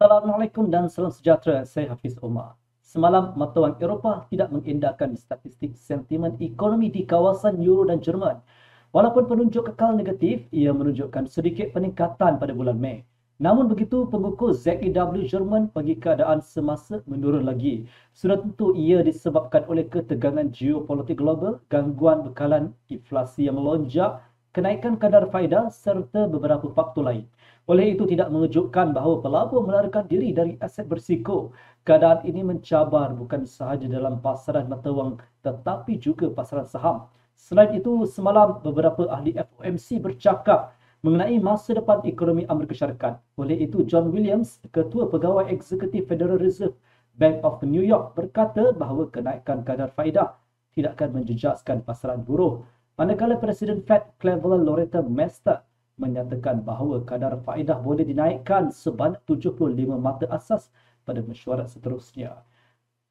Assalamualaikum dan salam sejahtera. Saya Hafiz Omar. Semalam, Mata Wang Eropah tidak mengindahkan statistik sentimen ekonomi di kawasan Euro dan Jerman. Walaupun penunjuk kekal negatif, ia menunjukkan sedikit peningkatan pada bulan Mei. Namun begitu, pengukur ZEW Jerman bagi keadaan semasa menurun lagi. Sudah tentu ia disebabkan oleh ketegangan geopolitik global, gangguan bekalan inflasi yang melonjak, kenaikan kadar faedah serta beberapa faktor lain. Oleh itu tidak mengejutkan bahawa pelabur melarikan diri dari aset berisiko. Keadaan ini mencabar bukan sahaja dalam pasaran mata wang tetapi juga pasaran saham. Selain itu, semalam beberapa ahli FOMC bercakap mengenai masa depan ekonomi Amerika Syarikat. Oleh itu, John Williams, Ketua Pegawai Eksekutif Federal Reserve Bank of New York berkata bahawa kenaikan kadar faedah tidak akan menjejaskan pasaran buruh. Manakala Presiden Fed Cleveland Loretta Mester menyatakan bahawa kadar faedah boleh dinaikkan sebanyak 75 mata asas pada mesyuarat seterusnya.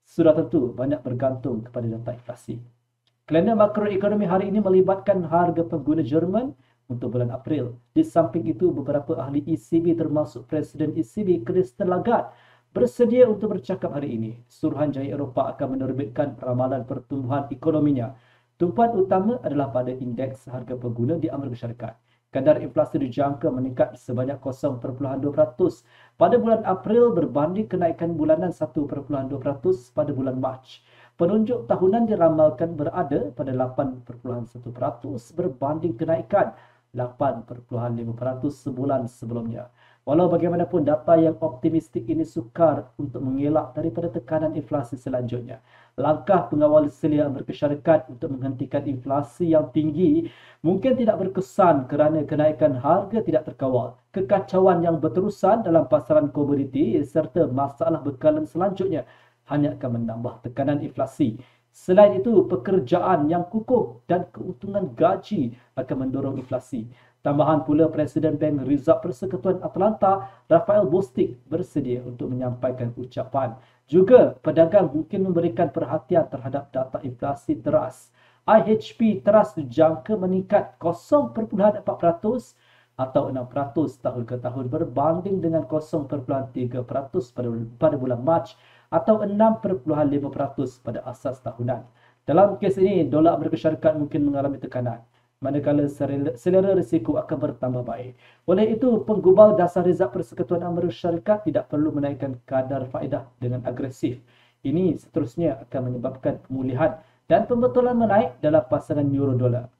Sudah tentu banyak bergantung kepada data inflasi. Kalender makroekonomi hari ini melibatkan harga pengguna Jerman untuk bulan April. Di samping itu, beberapa ahli ECB termasuk Presiden ECB Christine Lagarde bersedia untuk bercakap hari ini. Suruhanjaya Eropah akan menerbitkan ramalan pertumbuhan ekonominya. Tumpuan utama adalah pada indeks harga pengguna di Amerika Syarikat. Kadar inflasi dijangka meningkat sebanyak 0.2% pada bulan April berbanding kenaikan bulanan 1.2% pada bulan Mac. Penunjuk tahunan diramalkan berada pada 8.1% berbanding kenaikan 8.5% sebulan sebelumnya. Walau bagaimanapun, data yang optimistik ini sukar untuk mengelak daripada tekanan inflasi selanjutnya. Langkah pengawal selia Amerika Syarikat untuk menghentikan inflasi yang tinggi mungkin tidak berkesan kerana kenaikan harga tidak terkawal. Kekacauan yang berterusan dalam pasaran komoditi serta masalah bekalan selanjutnya hanya akan menambah tekanan inflasi. Selain itu, pekerjaan yang kukuh dan keuntungan gaji akan mendorong inflasi. Tambahan pula, Presiden Bank Reserve Persekutuan Atlanta, Raphael Bostic, bersedia untuk menyampaikan ucapan. Juga, pedagang mungkin memberikan perhatian terhadap data inflasi teras. IHP teras dijangka meningkat 0.4% atau 6% tahun ke tahun berbanding dengan 0.3% pada bulan Mac atau 6.5% pada asas tahunan. Dalam kes ini, dolar Amerika Syarikat mungkin mengalami tekanan, manakala selera risiko akan bertambah baik. Oleh itu, penggubal dasar Reserve Persekutuan Amerika Syarikat tidak perlu menaikkan kadar faedah dengan agresif. Ini seterusnya akan menyebabkan pemulihan dan pembetulan menaik dalam pasangan euro dolar.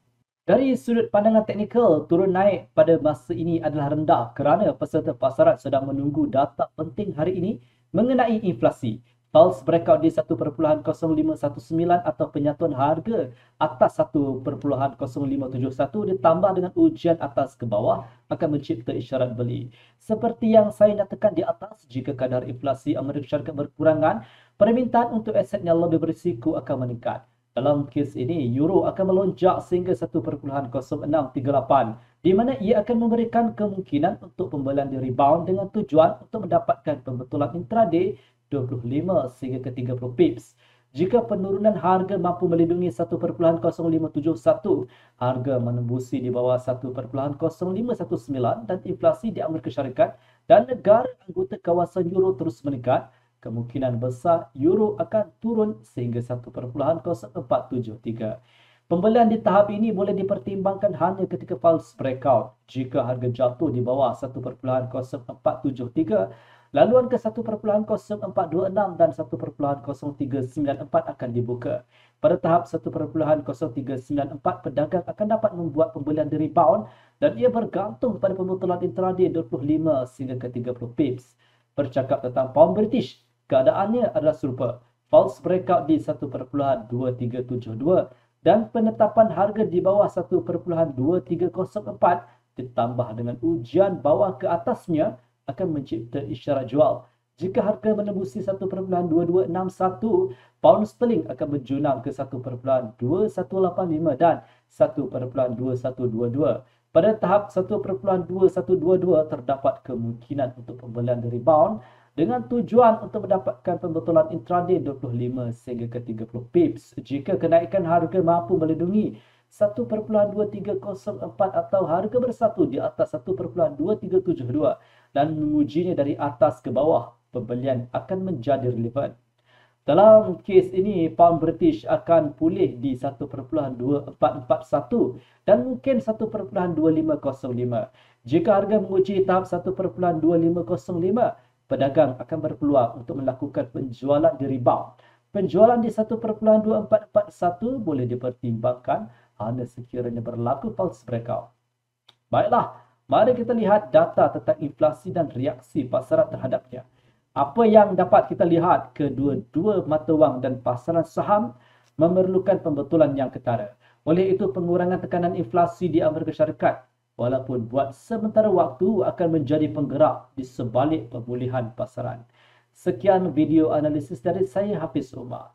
Dari sudut pandangan teknikal, turun naik pada masa ini adalah rendah kerana peserta pasaran sedang menunggu data penting hari ini mengenai inflasi. Pulse breakout di 1.0519 atau penyatuan harga atas 1.0571 ditambah dengan ujian atas ke bawah akan mencipta isyarat beli. Seperti yang saya nyatakan di atas, jika kadar inflasi Amerika Syarikat berkurangan, permintaan untuk aset yang lebih berisiko akan meningkat. Dalam kes ini, euro akan melonjak sehingga 1.0638, di mana ia akan memberikan kemungkinan untuk pembelian di rebound dengan tujuan untuk mendapatkan pembetulan intraday 25 sehingga ke 30 pips. Jika penurunan harga mampu melindungi 1.0571, harga menembusi di bawah 1.0519 dan inflasi di Amerika Syarikat dan negara anggota kawasan euro terus meningkat, kemungkinan besar euro akan turun sehingga 1.0473. Pembelian di tahap ini boleh dipertimbangkan hanya ketika false breakout. Jika harga jatuh di bawah 1.0473, laluan ke 1.0426 dan 1.0394 akan dibuka. Pada tahap 1.0394, pedagang akan dapat membuat pembelian di rebound dan ia bergantung pada pembetulan intraday 25 sehingga ke 30 pips. Bercakap tentang pound British, keadaannya adalah serupa. False breakout di 1.2372 dan penetapan harga di bawah 1.2304 ditambah dengan ujian bawah ke atasnya akan mencipta isyarat jual. Jika harga menembusi 1.2261, pound sterling akan berjunam ke 1.2185 dan 1.2122. Pada tahap 1.2122 terdapat kemungkinan untuk pembelian di rebound dengan tujuan untuk mendapatkan pembetulan intraday 25 sehingga ke 30 pips. Jika kenaikan harga mampu melindungi 1.2304 atau harga bersatu di atas 1.2372 dan mengujinya dari atas ke bawah, pembelian akan menjadi relevan. Dalam kes ini, pound British akan pulih di 1.2441 dan mungkin 1.2505. Jika harga menguji tahap 1.2505, pedagang akan berpeluang untuk melakukan penjualan di rebound. Penjualan di 1.2441 boleh dipertimbangkan hanya sekiranya berlaku pulse breakout. Baiklah, mari kita lihat data tentang inflasi dan reaksi pasaran terhadapnya. Apa yang dapat kita lihat, kedua-dua mata wang dan pasaran saham memerlukan pembetulan yang ketara. Oleh itu, pengurangan tekanan inflasi di Amerika Syarikat walaupun buat sementara waktu akan menjadi penggerak di sebalik pemulihan pasaran. Sekian video analisis dari saya, Hafiz Umar.